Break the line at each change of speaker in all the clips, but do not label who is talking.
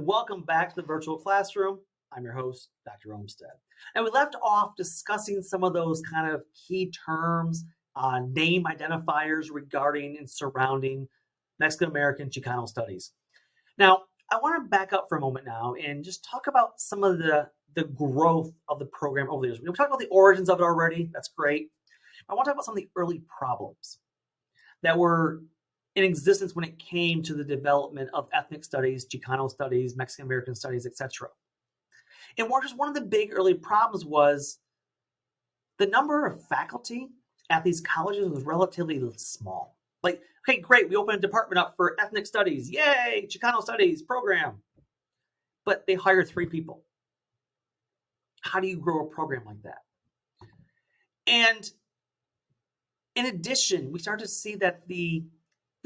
and welcome back to the virtual classroom. I'm your host, Dr. Olmsted. And we left off discussing some of those kind of key terms, name identifiers regarding and surrounding Mexican American Chicano studies. Now, I want to back up for a moment now and just talk about some of the growth of the program over the years. We talked about the origins of it already. That's great. I want to talk about some of the early problems that were in existence when it came to the development of ethnic studies, Chicano studies, Mexican American studies, etc. And one of the big early problems was the number of faculty at these colleges was relatively small. Like, okay, great, we open a department up for ethnic studies. Yay, Chicano studies program. But they hire 3 people. How do you grow a program like that? And in addition, we start to see that the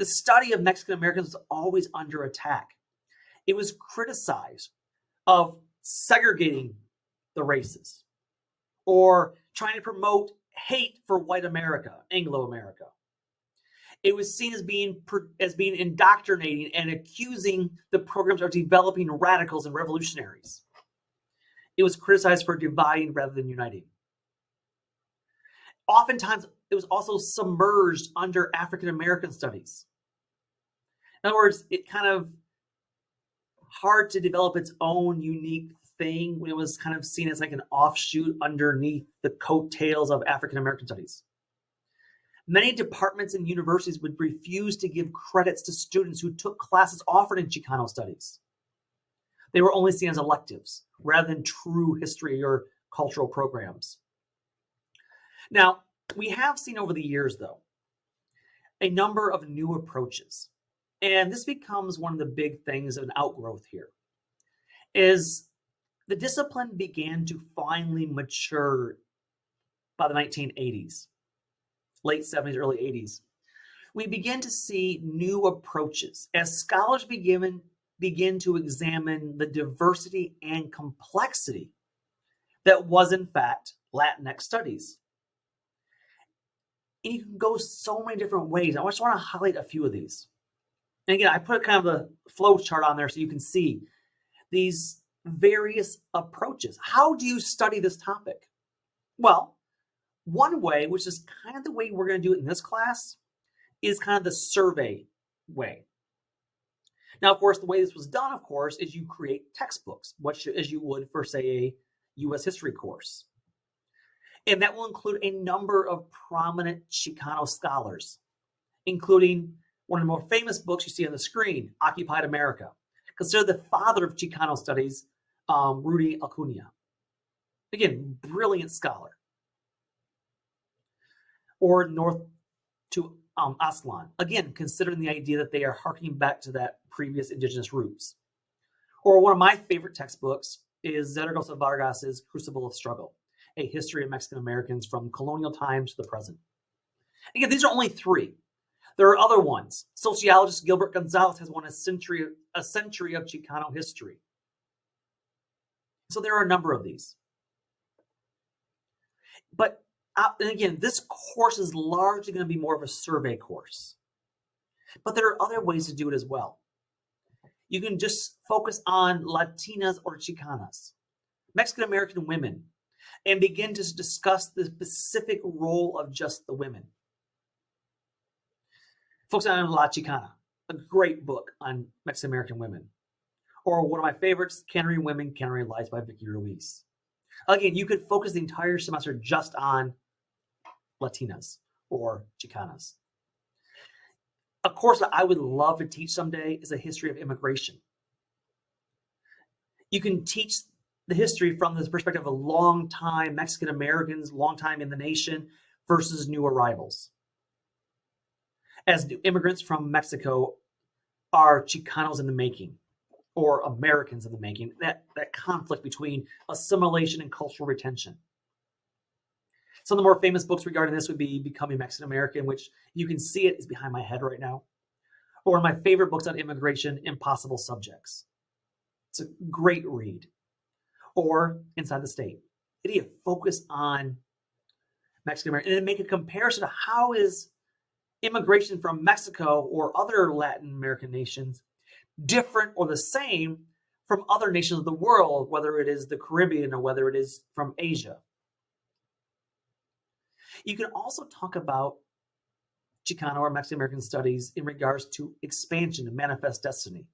study of Mexican Americans was always under attack. It was criticized of segregating the races or trying to promote hate for white America, Anglo America. It was seen as being indoctrinating and accusing the programs of developing radicals and revolutionaries. It was criticized for dividing rather than uniting. Oftentimes, it was also submerged under African American studies. In other words, it kind of hard to develop its own unique thing when it was kind of seen as like an offshoot underneath the coattails of African American studies. Many departments and universities would refuse to give credits to students who took classes offered in Chicano studies. They were only seen as electives rather than true history or cultural programs. Now, we have seen over the years, though, a number of new approaches. And this becomes one of the big things of an outgrowth here, is the discipline began to finally mature by the 1980s, late 70s, early 80s. We begin to see new approaches as scholars begin to examine the diversity and complexity that was, in fact, Latinx studies. And you can go so many different ways. I just want to highlight a few of these. And again, I put kind of a flow chart on there so you can see these various approaches. How do you study this topic? Well, one way, which is kind of the way we're going to do it in this class, is kind of the survey way. Now, of course, the way this was done, of course, is you create textbooks, as you would for, say, a U.S. history course. And that will include a number of prominent Chicano scholars, including one of the more famous books you see on the screen, Occupied America. Considered the father of Chicano studies, Rudy Acuna. Again, brilliant scholar. Or North to Aztlan. Again, considering the idea that they are harking back to that previous indigenous roots. Or one of my favorite textbooks is Zaragoza Vargas's Crucible of Struggle, a history of Mexican Americans from colonial times to the present. Again, these are only 3. There are other ones. Sociologist Gilbert Gonzalez has won a century of Chicano history. So there are a number of these. But and again, this course is largely going to be more of a survey course. But there are other ways to do it as well. You can just focus on Latinas or Chicanas, Mexican American women, and begin to discuss the specific role of just the women. Focus on La Chicana, a great book on Mexican American women. Or one of my favorites, Cannery Women, Cannery Lives by Vicky Ruiz. Again, you could focus the entire semester just on Latinas or Chicanas. A course that I would love to teach someday is a history of immigration. You can teach the history from the perspective of long-time Mexican Americans, long time in the nation, versus new arrivals. As new immigrants from Mexico are Chicanos in the making, or Americans in the making, that conflict between assimilation and cultural retention. Some of the more famous books regarding this would be Becoming Mexican American, which you can see it is behind my head right now. Or my favorite books on immigration, Impossible Subjects. It's a great read. Or Inside the State. Idiot, focus on Mexican American and then make a comparison to how is immigration from Mexico or other Latin American nations different or the same from other nations of the world, whether it is the Caribbean or whether it is from Asia. You can also talk about Chicano or Mexican American studies in regards to expansion and manifest destiny.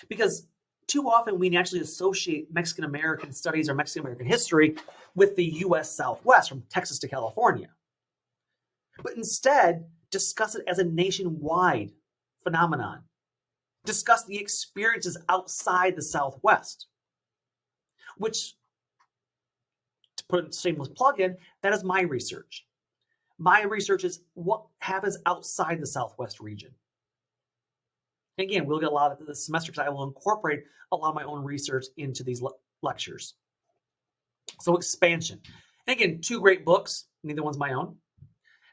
Because too often we naturally associate Mexican American studies or Mexican American history with the US Southwest, from Texas to California. But instead, discuss it as a nationwide phenomenon. Discuss the experiences outside the Southwest, which, to put a shameless plug in, that is my research. My research is what happens outside the Southwest region. Again, we'll get a lot of this semester because I will incorporate a lot of my own research into these lectures. So expansion. And again, two great books, neither one's my own.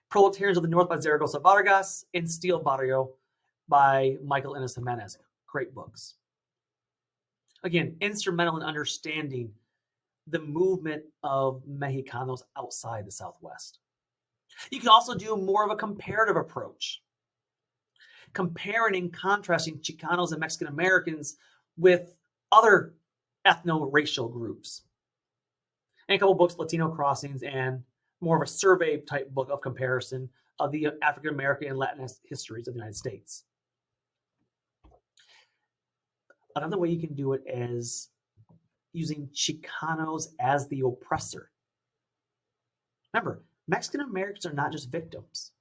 Proletarians of the North by Zaragoza Vargas and Steel Barrio by Michael Innes Jimenez. Great books. Again, instrumental in understanding the movement of Mexicanos outside the Southwest. You can also do more of a comparative approach, comparing and contrasting Chicanos and Mexican Americans with other ethno-racial groups. And a couple books, Latino Crossings, and more of a survey type book of comparison of the African American and Latin histories of the United States. Another way you can do it is using Chicanos as the oppressor. Remember, Mexican Americans are not just victims.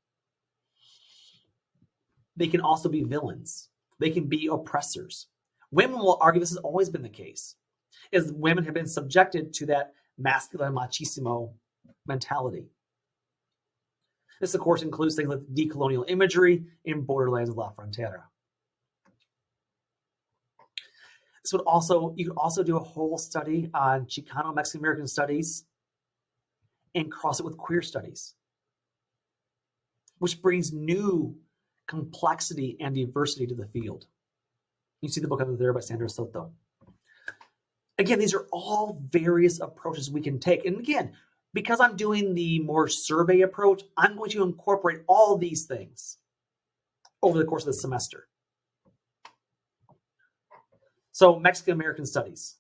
They can also be villains. They can be oppressors. Women will argue this has always been the case, as women have been subjected to that masculine machismo mentality. This, of course, includes things like decolonial imagery in Borderlands of La Frontera. This would also, you could also do a whole study on Chicano Mexican American studies and cross it with queer studies, which brings new complexity and diversity to the field. You see the book under there by Sandra Soto. Again, these are all various approaches we can take. And again, because I'm doing the more survey approach, I'm going to incorporate all these things over the course of the semester. So, Mexican American studies.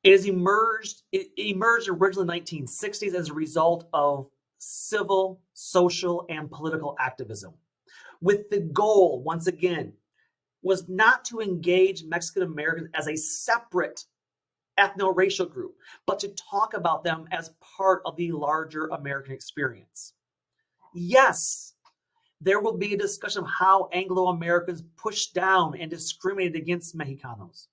It emerged originally in the 1960s as a result of civil, social, and political activism, with the goal, once again, was not to engage Mexican Americans as a separate ethno-racial group, but to talk about them as part of the larger American experience. Yes, there will be a discussion of how Anglo-Americans pushed down and discriminated against Mexicanos.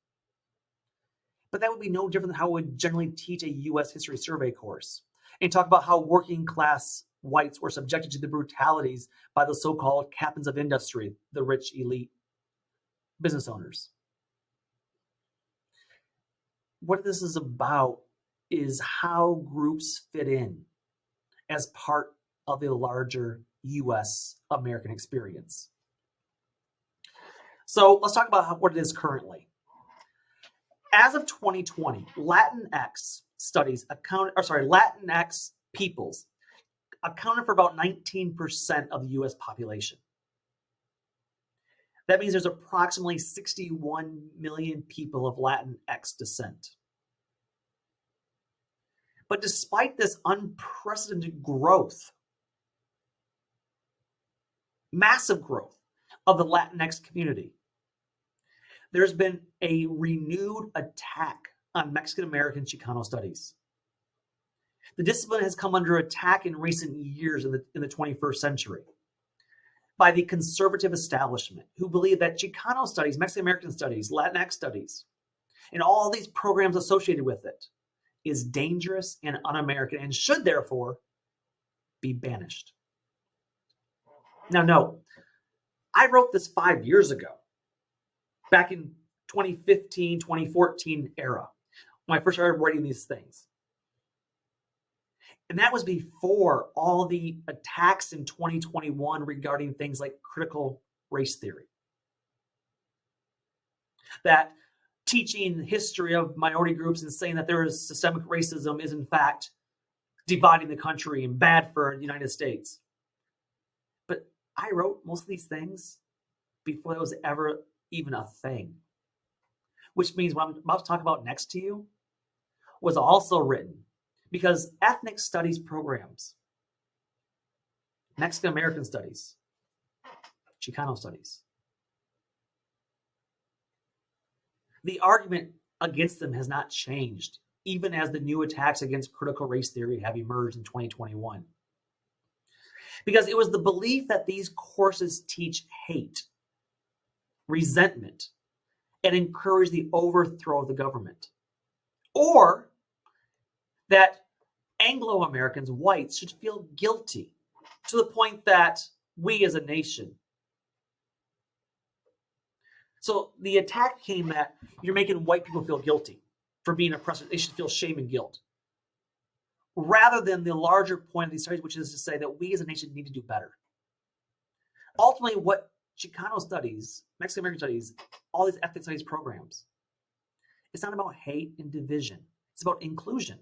But that would be no different than how we would generally teach a U.S. history survey course and talk about how working class whites were subjected to the brutalities by the so-called captains of industry, the rich elite business owners. What this is about is how groups fit in as part of a larger U.S. American experience. So let's talk about what it is currently. As of 2020, Latinx peoples accounted for about 19% of the U.S. population. That means there's approximately 61 million people of Latinx descent. But despite this unprecedented growth, massive growth of the Latinx community, there's been a renewed attack on Mexican American Chicano studies. The discipline has come under attack in recent years in the 21st century by the conservative establishment, who believe that Chicano studies, Mexican American studies, Latinx studies, and all these programs associated with it is dangerous and un-American and should therefore be banished. Now, note, I wrote this 5 years ago, back in 2015, 2014 era, when I first started writing these things. And that was before all the attacks in 2021 regarding things like critical race theory. That teaching history of minority groups and saying that there is systemic racism is in fact dividing the country and bad for the United States. But I wrote most of these things before there was ever even a thing. Which means what I'm about to talk about next to you was also written because ethnic studies programs, Mexican American studies, Chicano studies, the argument against them has not changed, even as the new attacks against critical race theory have emerged in 2021. Because it was the belief that these courses teach hate, resentment, and encourage the overthrow of the government. Or that Anglo-Americans, whites, should feel guilty to the point that we as a nation. So the attack came that you're making white people feel guilty for being oppressors. They should feel shame and guilt. Rather than the larger point of these studies, which is to say that we as a nation need to do better. Ultimately, what Chicano studies, Mexican American studies, all these ethnic studies programs, it's not about hate and division. It's about inclusion.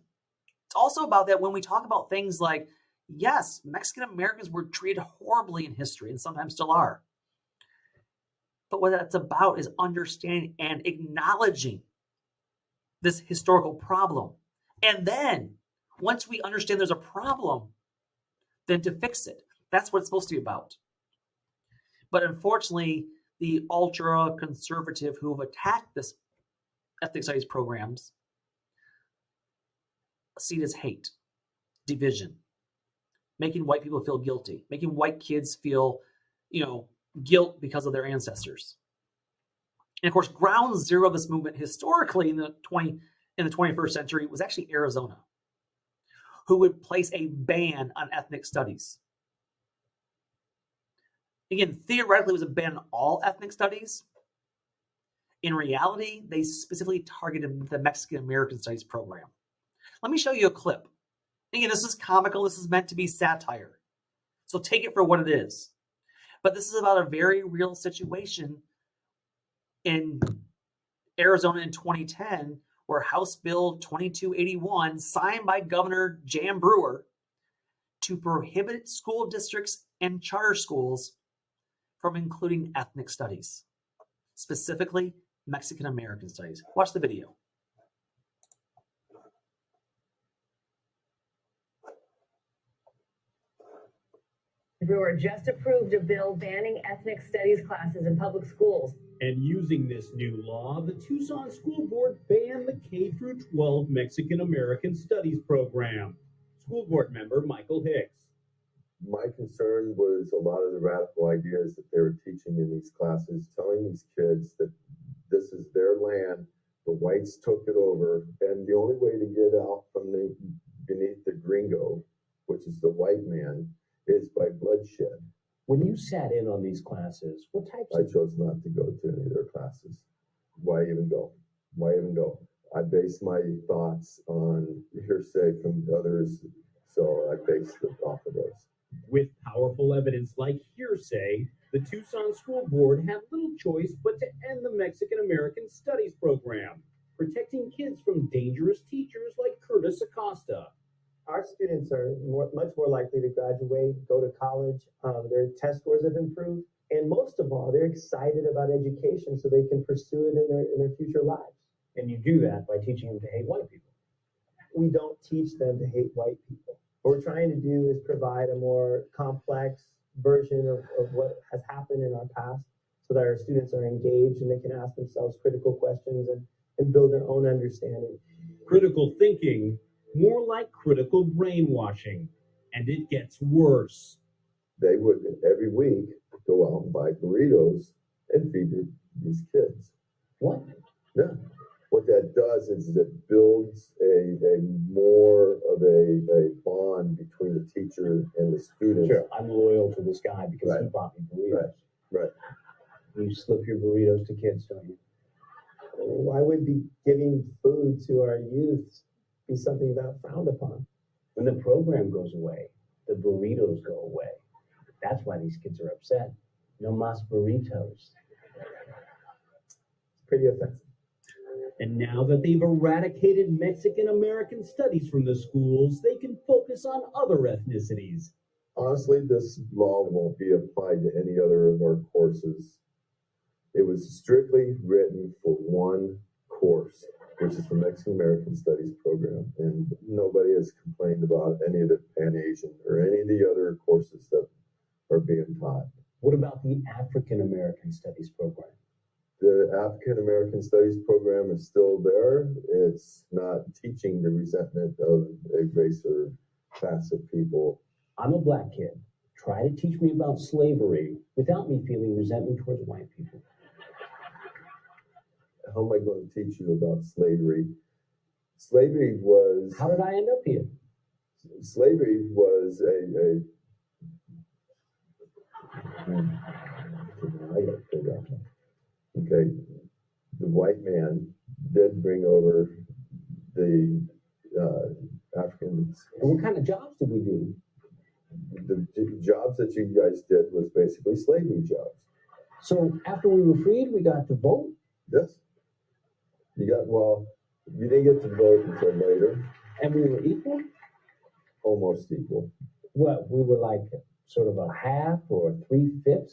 It's also about that when we talk about things like, yes, Mexican Americans were treated horribly in history and sometimes still are. But what that's about is understanding and acknowledging this historical problem. And then, once we understand there's a problem, then to fix it. That's what it's supposed to be about. But unfortunately, the ultra-conservative who have attacked this ethnic studies programs see it as hate, division, making white people feel guilty, making white kids feel, guilt because of their ancestors. And of course, ground zero of this movement historically in the 21st century was actually Arizona, who would place a ban on ethnic studies. Again, theoretically, it was a ban on all ethnic studies. In reality, they specifically targeted the Mexican American Studies program. Let me show you a clip. Again, this is comical. This is meant to be satire. So take it for what it is. But this is about a very real situation in Arizona in 2010, where House Bill 2281, signed by Governor Jan Brewer, to prohibit school districts and charter schools from including ethnic studies, specifically Mexican American studies. Watch the video.
Brewer just approved a bill banning ethnic studies classes in public schools.
And using this new law, the Tucson School Board banned the K-12 Mexican American Studies program. School Board member Michael Hicks.
My concern was a lot of the radical ideas that they were teaching in these classes, telling these kids that this is their land, the whites took it over, and the only way to get out from beneath the gringo, which is the white man, is by bloodshed.
When you sat in on these classes, what types
I chose not to go to any of their classes. Why even go? I base my thoughts on hearsay from others, so I based it off of those.
With powerful evidence like hearsay, the Tucson School Board had little choice but to end the Mexican American Studies program, protecting kids from dangerous teachers like Curtis Acosta.
Our students are much more likely to graduate, go to college. Their test scores have improved. And most of all, they're excited about education so they can pursue it in their future lives.
And you do that by teaching them to hate white people.
We don't teach them to hate white people. What we're trying to do is provide a more complex version of what has happened in our past so that our students are engaged and they can ask themselves critical questions and build their own understanding.
Critical thinking, more like critical brainwashing. And it gets worse.
They would, every week, go out and buy burritos and feed these kids.
What?
Yeah. What that does is it builds a more of a bond between the teacher and the student.
Sure, I'm loyal to this guy because he bought me burritos.
Right.
You slip your burritos to kids, don't you?
Why would be giving food to our youth be something that's frowned upon?
When the program goes away, the burritos go away. That's why these kids are upset. No mas burritos.
It's pretty offensive.
And now that they've eradicated Mexican American studies from the schools, they can focus on other ethnicities.
Honestly, this law won't be applied to any other of our courses It was strictly written for one course, which is the Mexican American Studies program. And nobody has complained about any of the Pan Asian or any of the other courses that are being taught.
What about the African American Studies program?
The African American Studies program is still there. It's not teaching the resentment of a race or class of people.
I'm a black kid. Try to teach me about slavery without me feeling resentment towards white people.
How am I going to teach you about slavery? Slavery was...
How did I end up here?
Slavery was I got to figure out. Okay, the white man did bring over the Africans.
And what kind of jobs did we do?
The jobs that you guys did was basically slavery jobs.
So after we were freed, we got to vote?
Yes. You didn't get to vote until later.
And we were equal?
Almost equal.
What, we were like sort of a half or 3/5?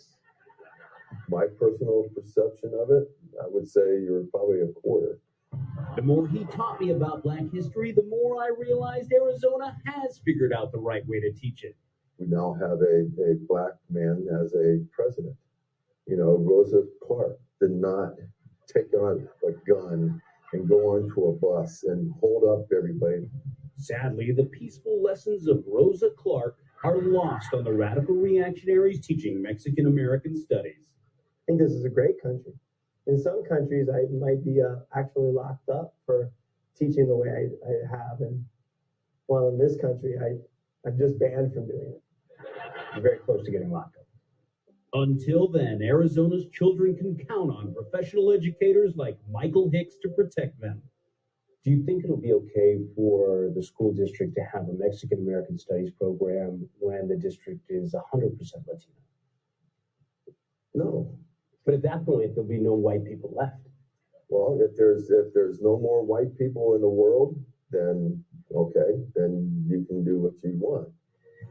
My personal perception of it, I would say you're probably a quarter.
The more he taught me about Black history, the more I realized Arizona has figured out the right way to teach it.
We now have a black man as a president. You know, Rosa Clark did not take on a gun and go onto a bus and hold up everybody.
Sadly, the peaceful lessons of Rosa Clark are lost on the radical reactionaries teaching Mexican American studies.
I think this is a great country. In some countries, I might be actually locked up for teaching the way I have. And while in this country, I'm just banned from doing it.
You're very close to getting locked up. Until then, Arizona's children can count on professional educators like Michael Hicks to protect them. Do you think it'll be okay for the school district to have a Mexican American Studies program when the district is 100% Latino?
No.
But at that point, there'll be no white people left.
Well, if there's no more white people in the world, then okay, then you can do what you want.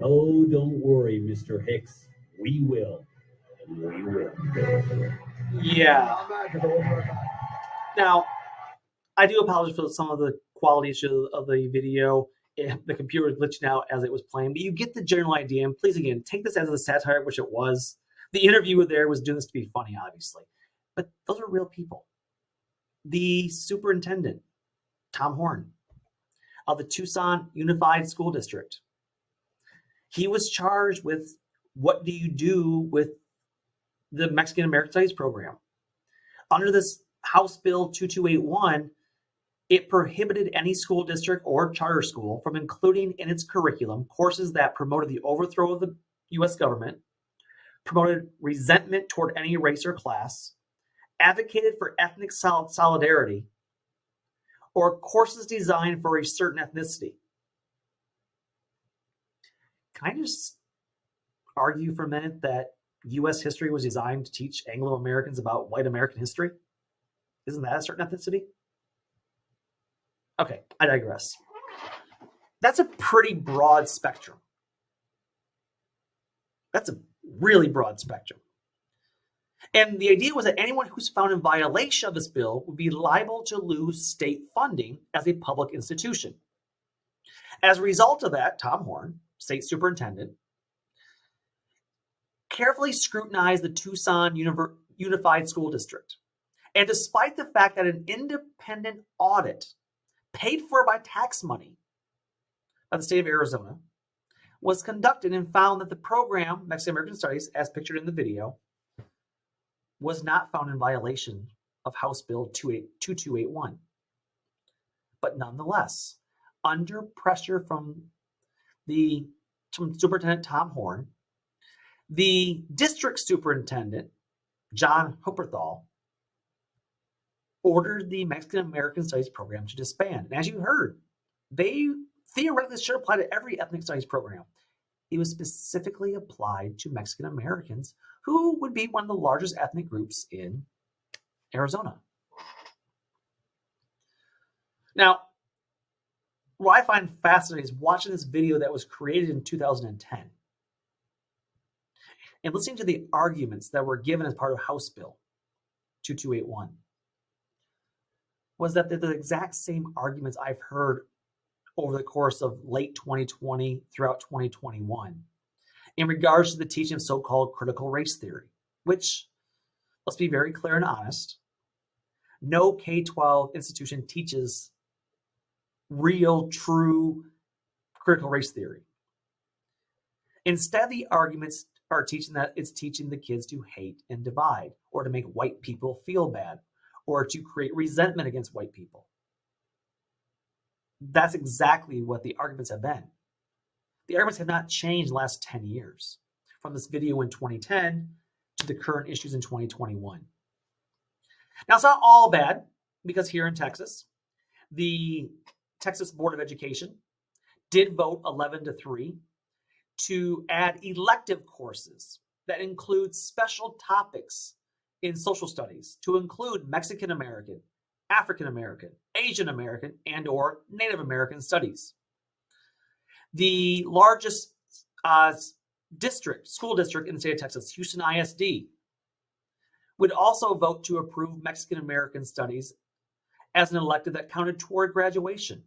Oh, don't worry, Mr. Hicks. We will. We will.
Yeah. Now, I do apologize for some of the quality issues of the video. The computer was glitching out as it was playing, but you get the general idea. And please, again, take this as a satire, which it was. The interviewer there was doing this to be funny, obviously. But those are real people. The superintendent, Tom Horn, of the Tucson Unified School District, he was charged with what do you do with the Mexican American Studies program. Under this House Bill 2281, it prohibited any school district or charter school from including in its curriculum courses that promoted the overthrow of the U.S. government, promoted resentment toward any race or class, advocated for ethnic solidarity, or courses designed for a certain ethnicity. Can I just argue for a minute that U.S. history was designed to teach Anglo-Americans about white American history? Isn't that a certain ethnicity? Okay, I digress. That's a pretty broad spectrum. That's a really broad spectrum. And the idea was that anyone who's found in violation of this bill would be liable to lose state funding as a public institution. As a result of that, Tom Horn, state superintendent, carefully scrutinized the Tucson Unified School District. And despite the fact that an independent audit paid for by tax money by the state of Arizona was conducted and found that the program, Mexican American Studies, as pictured in the video, was not found in violation of House Bill 2281. But nonetheless, under pressure from Superintendent Tom Horn, the district superintendent, John Hupperthal, ordered the Mexican American Studies program to disband. And as you heard, they theoretically should apply to every ethnic studies program. It was specifically applied to Mexican Americans, who would be one of the largest ethnic groups in Arizona. Now, what I find fascinating is watching this video that was created in 2010 and listening to the arguments that were given as part of House Bill. 2281 was that they're the exact same arguments I've heard over the course of late 2020 throughout 2021 in regards to the teaching of so-called critical race theory, which, let's be very clear and honest, no K-12 institution teaches real, true critical race theory. Instead, the arguments are teaching that it's teaching the kids to hate and divide, or to make white people feel bad, or to create resentment against white people. That's exactly what the arguments have been. The arguments have not changed in the last 10 years, from this video in 2010 to the current issues in 2021. Now, it's not all bad, because here in Texas, the Texas Board of Education did vote 11-3 to add elective courses that include special topics in social studies to include Mexican American, African American, Asian American, and or Native American studies. The largest school district in the state of Texas, Houston ISD, would also vote to approve Mexican American studies as an elective that counted toward graduation.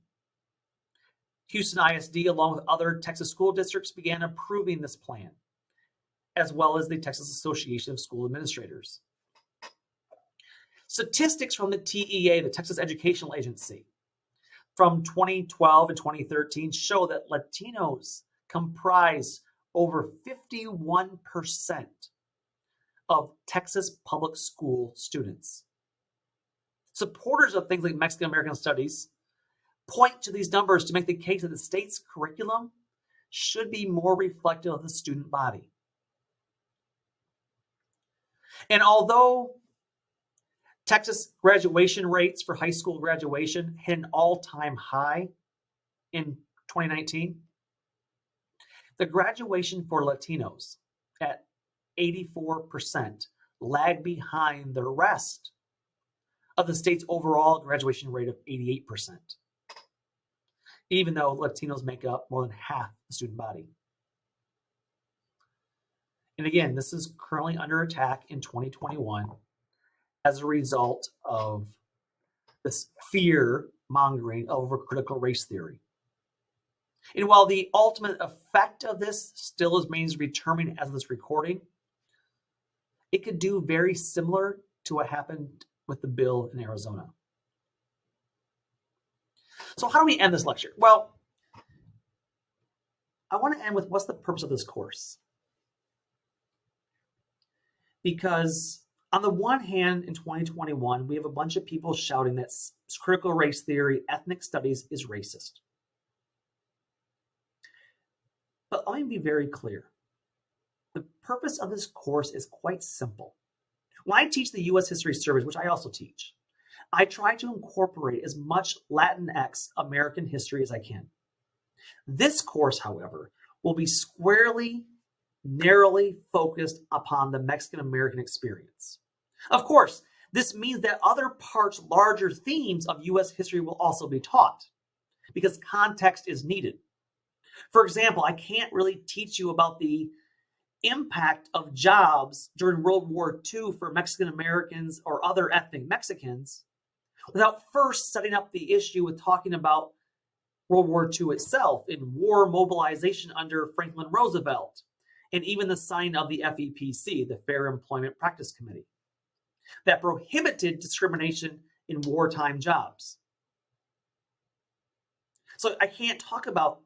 Houston ISD, along with other Texas school districts, began approving this plan, as well as the Texas Association of School Administrators. Statistics from the TEA, the Texas Educational Agency, from 2012 and 2013 show that Latinos comprise over 51% of Texas public school students. Supporters of things like Mexican American studies point to these numbers to make the case that the state's curriculum should be more reflective of the student body. And although Texas graduation rates for high school graduation hit an all-time high in 2019, the graduation for Latinos at 84% lagged behind the rest of the state's overall graduation rate of 88%, even though Latinos make up more than half the student body. And again, this is currently under attack in 2021 as a result of this fear mongering over critical race theory. And while the ultimate effect of this still remains to be determined as of this recording, it could do very similar to what happened with the bill in Arizona. So how do we end this lecture? Well, I want to end with what's the purpose of this course? Because on the one hand, in 2021, we have a bunch of people shouting that critical race theory, ethnic studies is racist. But let me be very clear. The purpose of this course is quite simple. When I teach the U.S. History Surveys, which I also teach, I try to incorporate as much Latinx American history as I can. This course, however, will be squarely, narrowly focused upon the Mexican American experience. Of course, this means that other parts, larger themes of U.S. history will also be taught because context is needed. For example, I can't really teach you about the impact of jobs during World War II for Mexican Americans or other ethnic Mexicans without first setting up the issue with talking about World War II itself in war mobilization under Franklin Roosevelt, and even the signing of the FEPC, the Fair Employment Practice Committee, that prohibited discrimination in wartime jobs. So I can't talk about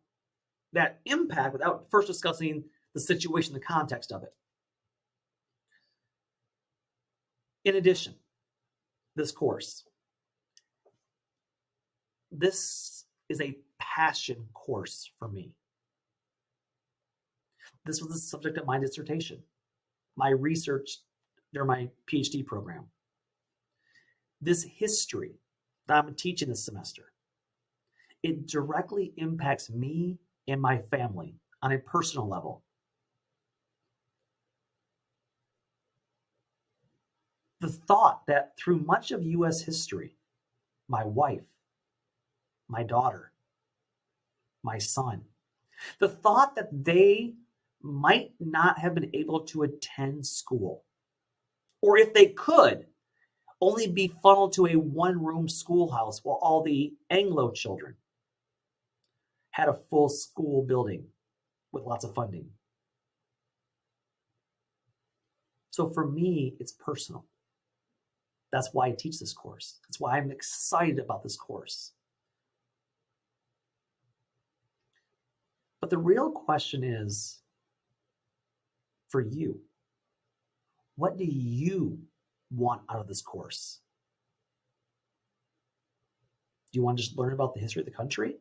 that impact without first discussing the situation, the context of it. In addition, this course, this is a passion course for me. This was the subject of my dissertation, my research during my PhD program. This history that I'm teaching this semester, it directly impacts me and my family on a personal level. The thought that through much of U.S. history, my wife, my daughter, my son, the thought that they might not have been able to attend school, or if they could, only be funneled to a one-room schoolhouse while all the Anglo children had a full school building with lots of funding. So for me, it's personal. That's why I teach this course. That's why I'm excited about this course. But the real question is, for you, what do you want out of this course? Do you want to just learn about the history of the country?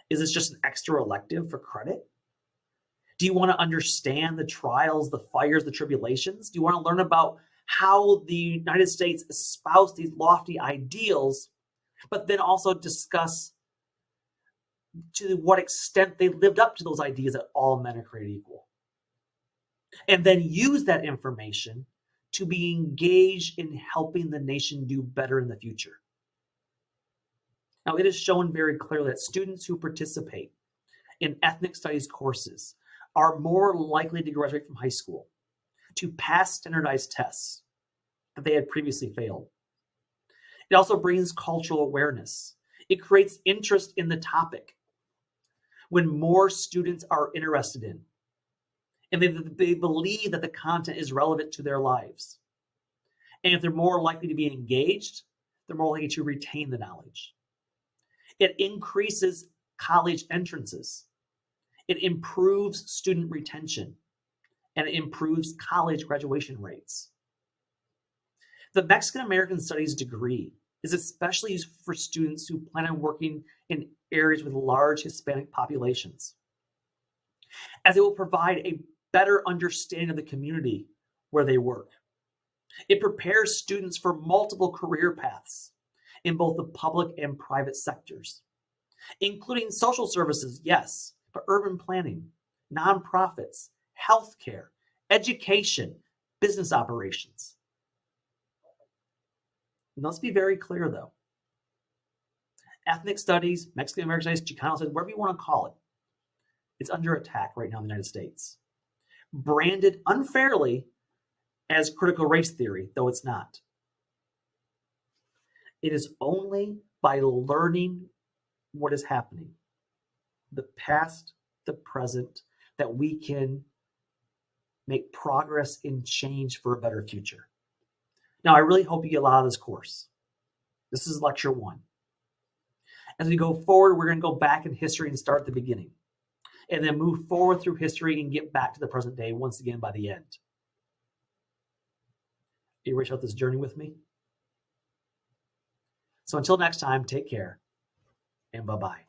Is this just an extra elective for credit? Do you want to understand the trials, the fires, the tribulations? Do you want to learn about how the United States espoused these lofty ideals, but then also discuss to what extent they lived up to those ideas that all men are created equal? And then use that information to be engaged in helping the nation do better in the future. Now, it is shown very clearly that students who participate in ethnic studies courses are more likely to graduate from high school, to pass standardized tests that they had previously failed. It also brings cultural awareness. It creates interest in the topic when more students are interested in, and they believe that the content is relevant to their lives. And if they're more likely to be engaged, they're more likely to retain the knowledge. It increases college entrances. It improves student retention, and it improves college graduation rates. The Mexican American Studies degree is especially used for students who plan on working in areas with large Hispanic populations, as it will provide a better understanding of the community where they work. It prepares students for multiple career paths in both the public and private sectors, including social services, yes, but urban planning, nonprofits, healthcare, education, business operations. And let's be very clear, though. Ethnic studies, Mexican American studies, Chicanos studies, whatever you want to call it, it's under attack right now in the United States. Branded unfairly as critical race theory, though it's not. It is only by learning what is happening, the past, the present, that we can make progress in change for a better future. Now, I really hope you get a lot of this course. This is lecture 1. As we go forward, we're going to go back in history and start at the beginning, and then move forward through history and get back to the present day once again by the end. Are you ready to start this journey with me? So until next time, take care, and bye-bye.